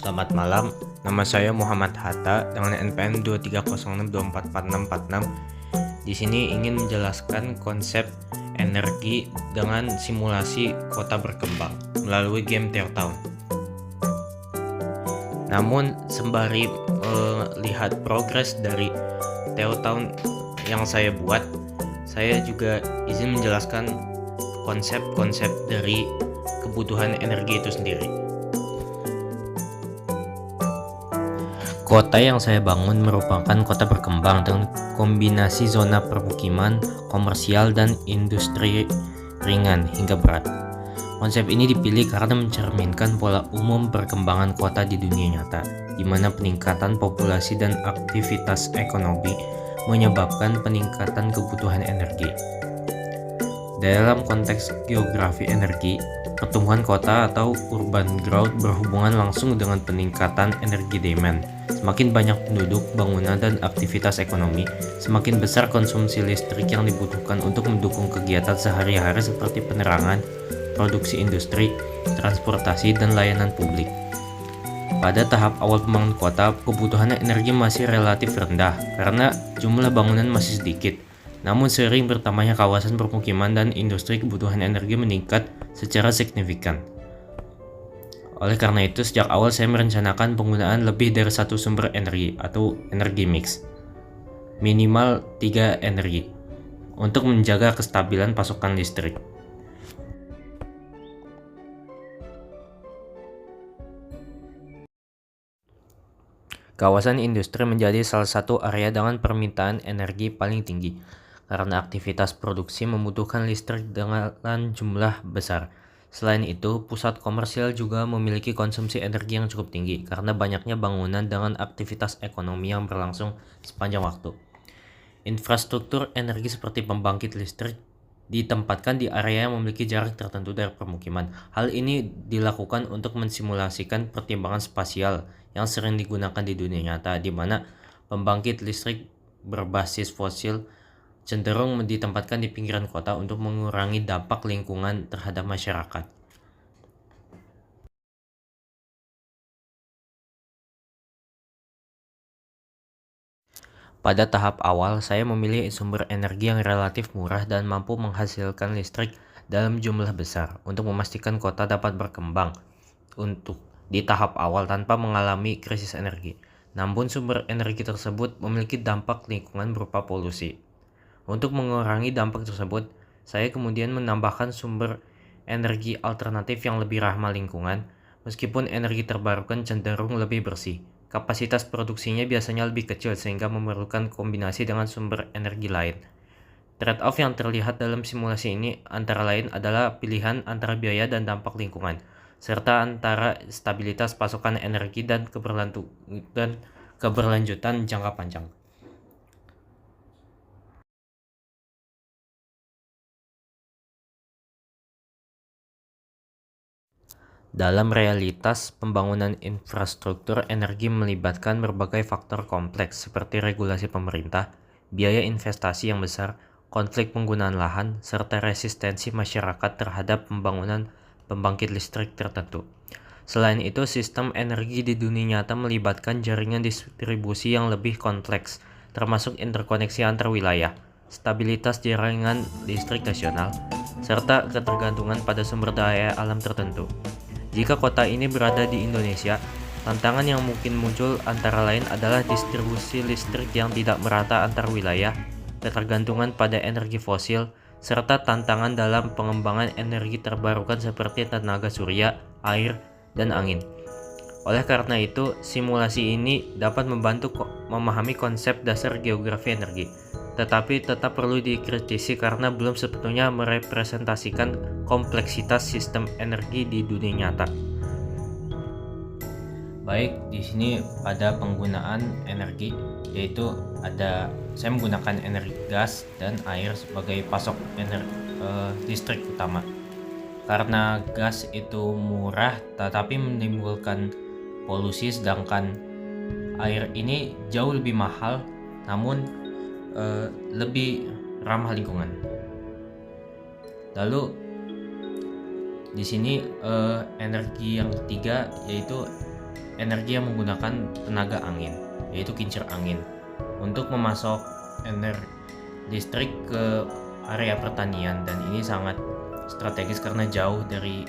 Selamat malam, nama saya Muhammad Hatta dengan NPM 2306244646. Di sini ingin menjelaskan konsep energi dengan simulasi kota berkembang melalui game Teartown. Namun sembari lihat progres dari Teartown yang saya buat, saya juga izin menjelaskan konsep-konsep dari kebutuhan energi itu sendiri. Kota yang saya bangun merupakan kota berkembang dengan kombinasi zona permukiman, komersial, dan industri ringan hingga berat. Konsep ini dipilih karena mencerminkan pola umum perkembangan kota di dunia nyata, di mana peningkatan populasi dan aktivitas ekonomi menyebabkan peningkatan kebutuhan energi. Dalam konteks geografi energi, pertumbuhan kota atau urban growth berhubungan langsung dengan peningkatan energi demand. Semakin banyak penduduk, bangunan, dan aktivitas ekonomi, semakin besar konsumsi listrik yang dibutuhkan untuk mendukung kegiatan sehari-hari seperti penerangan, produksi industri, transportasi, dan layanan publik. Pada tahap awal pembangunan kota, kebutuhan energi masih relatif rendah karena jumlah bangunan masih sedikit. Namun sering bertambahnya kawasan permukiman dan industri, kebutuhan energi meningkat secara signifikan. Oleh karena itu, sejak awal saya merencanakan penggunaan lebih dari satu sumber energi atau energi mix, minimal 3 energi, untuk menjaga kestabilan pasokan listrik. Kawasan industri menjadi salah satu area dengan permintaan energi paling tinggi, karena aktivitas produksi membutuhkan listrik dengan jumlah besar. Selain itu, pusat komersial juga memiliki konsumsi energi yang cukup tinggi karena banyaknya bangunan dengan aktivitas ekonomi yang berlangsung sepanjang waktu. Infrastruktur energi seperti pembangkit listrik ditempatkan di area yang memiliki jarak tertentu dari permukiman. Hal ini dilakukan untuk mensimulasikan pertimbangan spasial yang sering digunakan di dunia nyata, di mana pembangkit listrik berbasis fosil cenderung ditempatkan di pinggiran kota untuk mengurangi dampak lingkungan terhadap masyarakat. Pada tahap awal, saya memilih sumber energi yang relatif murah dan mampu menghasilkan listrik dalam jumlah besar untuk memastikan kota dapat berkembang untuk di tahap awal tanpa mengalami krisis energi. Namun sumber energi tersebut memiliki dampak lingkungan berupa polusi. Untuk mengurangi dampak tersebut, saya kemudian menambahkan sumber energi alternatif yang lebih ramah lingkungan. Meskipun energi terbarukan cenderung lebih bersih, kapasitas produksinya biasanya lebih kecil sehingga memerlukan kombinasi dengan sumber energi lain. Trade-off yang terlihat dalam simulasi ini antara lain adalah pilihan antara biaya dan dampak lingkungan, serta antara stabilitas pasokan energi dan keberlanjutan jangka panjang. Dalam realitas, pembangunan infrastruktur energi melibatkan berbagai faktor kompleks seperti regulasi pemerintah, biaya investasi yang besar, konflik penggunaan lahan, serta resistensi masyarakat terhadap pembangunan pembangkit listrik tertentu. Selain itu, sistem energi di dunia nyata melibatkan jaringan distribusi yang lebih kompleks, termasuk interkoneksi antar wilayah, stabilitas jaringan listrik nasional, serta ketergantungan pada sumber daya alam tertentu. Jika kota ini berada di Indonesia, tantangan yang mungkin muncul antara lain adalah distribusi listrik yang tidak merata antar wilayah, ketergantungan pada energi fosil, serta tantangan dalam pengembangan energi terbarukan seperti tenaga surya, air, dan angin. Oleh karena itu, simulasi ini dapat membantu memahami konsep dasar geografi energi, tetapi tetap perlu dikritisi karena belum sepenuhnya merepresentasikan kompleksitas sistem energi di dunia nyata. Baik, di sini pada penggunaan energi, yaitu saya menggunakan energi gas dan air sebagai pasok listrik utama. Karena gas itu murah tetapi menimbulkan polusi, sedangkan air ini jauh lebih mahal namun lebih ramah lingkungan. Lalu di sini energi yang ketiga yaitu energi yang menggunakan tenaga angin, yaitu kincir angin, untuk memasok listrik ke area pertanian, dan ini sangat strategis karena jauh dari